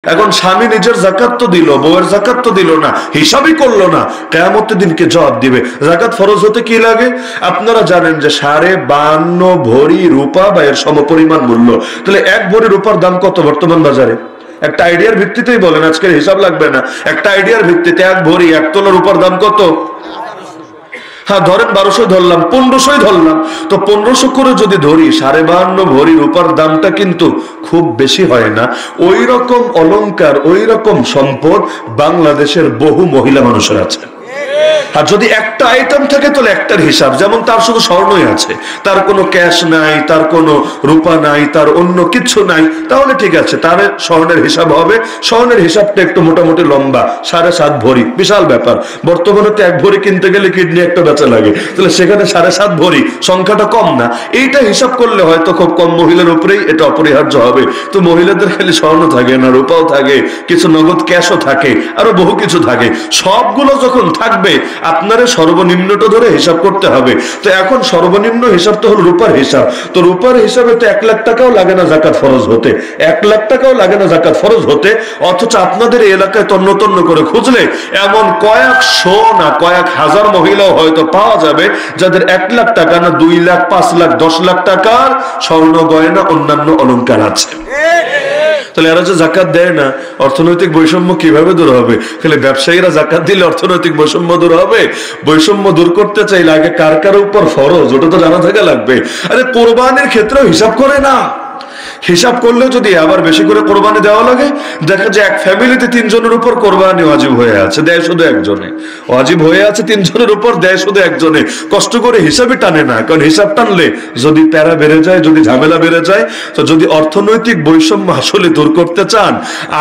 এখন স্বামী নিজের যাকাত তো দিল, বউয়ের যাকাত তো দিল না, হিসাবই করলো না, কিয়ামতের দিনকে জবাব দিবে। যাকাত ফরজ হতে কি লাগে? আপনারা জানেন যে 52 ভরি রূপা বা এর সমপরিমাণ মূল্য। তাহলে 1 ভরি রূপার দাম কত বর্তমান বাজারে? একটা আইডিয়ার ভিত্তিতেই বলেন, আজকের হিসাব লাগবে না, একটা আইডিয়ার ভিত্তিতে 1 ভরি 1 তোলা রূপার দাম কত? হ্যাঁ ধরেন 1200 ধরলাম, 1500 ধরলাম, তো 1500 করে যদি ধরি 52 ভরি রূপার দামটা কিন্তু খুব বেশি হয় না। ওই রকম অলংকার, ওই রকম সম্পদ বাংলাদেশের বহু মহিলা মানুষের আছে। আর যদি একটা আইটেম থাকে তাহলে একটার হিসাব, যেমন তার শুধু স্বর্ণই আছে, তার কোনো ক্যাশ নাই, তার কোনো রূপা নাই, তার অন্য কিছু নাই, তাহলে ঠিক আছে, তার স্বর্ণের হিসাব হবে। স্বর্ণের হিসাবটা একটু মোটামুটি লম্বা, 7.5 ভরি, বিশাল ব্যাপার। বর্তমানে তো 1 ভরি কিনতে গেলে কিডনি একটা বেচা লাগে, তাহলে সেখানে 7.5 ভরি সংখ্যাটা কম না। এইটা হিসাব করলে হয়তো খুব কম মহিলার উপরেই এটা অপরিহার্য হবে। তো মহিলাদের খালি স্বর্ণ থাকে না, রূপাও থাকে, কিছু নগদ ক্যাশও থাকে, আরো বহু কিছু থাকে। সবগুলো যখন থাকবে আপনারা সর্বনিম্নটা ধরে হিসাব করতে হবে। তো এখন সর্বনিম্ন হিসাব তো হলো রূপার হিসাব। তো রূপার হিসাবে তো 1 লাখ টাকাও লাগে না যাকাত ফরজ হতে, 1 লাখ টাকাও লাগে না যাকাত ফরজ হতে। অথচ আপনাদের এই এলাকায় তন্ন তন্ন করে খুঁজলে এমন কয়েকশো না কয়েক হাজার মহিলাও হয়তো পাওয়া যাবে যাদের 1 লাখ টাকা না 2 লাখ, 5 লাখ, 10 লাখ টাকার স্বর্ণ গয়না অন্যান্য অলংকার আছে। তাহলে এরা যে যাকাত দেয় না, অর্থনৈতিক বৈষম্য কিভাবে দূর হবে? খালি ব্যবসায়ীরা যাকাত দিলে অর্থনৈতিক বৈষম্য দূর হবে? বৈষম্য দূর করতে চাইলে আগে কার কার উপর ফরজ ওটা তো জানা থাকা লাগবে। আরে কোরবানির ক্ষেত্রেও হিসাব করে না, হিসাব করলে যদি আবার বেশি করে কোরবানি দেওয়া লাগে, দেখা যায় এক ফ্যামিলিতে 3 জনের উপর কোরবানি ওয়াজিব হয়ে আছে, দেয় শুধু একজনে। ওয়াজিব হয়ে আছে 3 জনের উপর, দেয় শুধু একজনে। কষ্ট করে হিসাবই টানে না, কারণ হিসাব টানলে যদি প্যারা বেড়ে যায়, যদি ঝামেলা বেড়ে যায়। তো যদি অর্থনৈতিক বৈষম্য আসলে দূর করতে চান,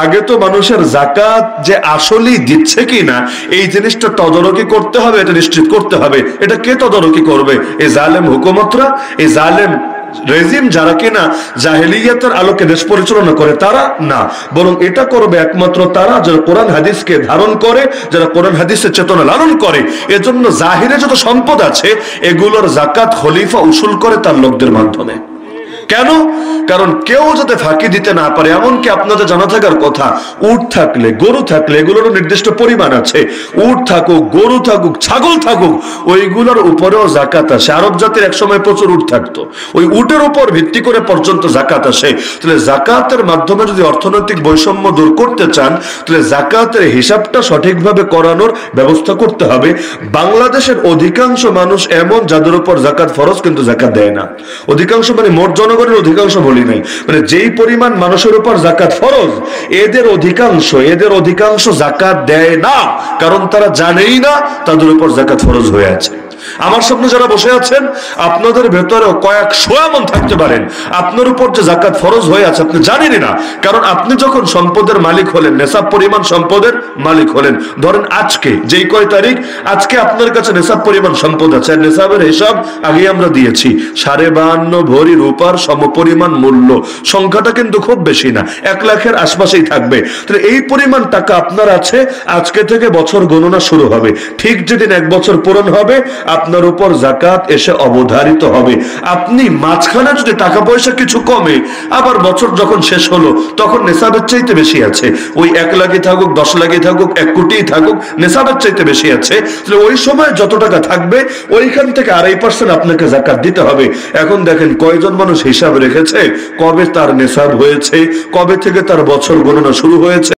আগে তো মানুষের যাকাত যে আসলেই দিচ্ছে কিনা এই জিনিসটা তদারকি করতে হবে, এটা নিশ্চিত করতে হবে। এটা কে তদারকি করবে? এই জালেম হুকুমতরা, এই জালেম রেজিম যারা কিনা জাহেলিয়াতের আলোকে দেশ পরিচালনা করে তারা না, বরং এটা করবে একমাত্র তারা যারা কোরআন হাদিসকে ধারণ করে, যারা কোরআন হাদিসের চেতনা লালন করে। এজন্য জাহিরে যত সম্পদ আছে এগুলোর যাকাত খলিফা উসুল করে তার লোকদের মাধ্যমে। কেন? কারণ কেউ যাতে ফাঁকি দিতে না পারে। এমনকি আপনাদের জানা থাকার কথা, উট থাকলে, গরু থাকলে, এগুলোরও নির্দিষ্ট পরিমাণ আছে। উট থাকুক, গরু থাকুক, ছাগল থাকুক, ওইগুলোর উপরেও যাকাত আসে। আরব জাতির একসময় প্রচুর উট থাকতো, ওই উটের উপর ভিত্তি করে পর্যন্ত যাকাত আসে। তাহলে যাকাতের মাধ্যমে যদি অর্থনৈতিক বৈষম্য দূর করতে চান, তাহলে যাকাতের হিসাবটা সঠিকভাবে করানোর ব্যবস্থা করতে হবে। বাংলাদেশের অধিকাংশ মানুষ এমন যাদের উপর যাকাত ফরজ কিন্তু যাকাত দেয় না। অধিকাংশ মানে মোট জনগণের অধিকাংশ বলি নাই, মানে যেই পরিমাণ মানুষের উপর যাকাত ফরজ এদের অধিকাংশ যাকাত দেয় না, কারণ তারা জানেই না তাদের উপর যাকাত ফরজ হয়ে আছে। আমার সামনে যারা বসে আছেন আপনাদের ভেতরেও কয়েকশো এমন থাকতে পারেন আপনার উপর যে যাকাত ফরজ হয়ে আছে আপনি জানেনই না। কারণ আপনি যখন সম্পদের মালিক হলেন, নেশাব পরিমাণ সম্পদের মালিক হলেন, ধরেন আজকে যেই কয় তারিখ, আজকে আপনার কাছে নেশাব পরিমাণ সম্পদ আছে। আর নেশাবের হিসাব আগে আমরা দিয়েছি, 52 ভরি রূপার সমপরিমাণ মূল্য। সংখ্যাটা কিন্তু খুব বেশি না, 1 লাখের আশপাশেই থাকবে। তাহলে এই পরিমাণ টাকা আপনার আছে, আজকে থেকে বছর গণনা শুরু হবে। ঠিক যেদিন 1 বছর পূরণ হবে আপনার উপর যাকাত এসে অবধারিত হবে। আপনি মাঝখানে যদি টাকা পয়সা কিছু কমে, আবার বছর যখন শেষ হলো তখন নেশাবের চাইতে বেশি আছে, ওই 1 লাখই থাকুক, 10 লাখই থাকুক, 1 কোটিই থাকুক, নেশাবের চাইতে বেশি আছে। তাহলে ওই সময় যত টাকা থাকবে ওইখান থেকে 2.5% আপনাকে যাকাত দিতে হবে। এখন দেখেন কয়জন মানুষ হিসাব রেখেছে কবে তার নেশাব হয়েছে, কবে থেকে তার বছর গণনা শুরু হয়েছে।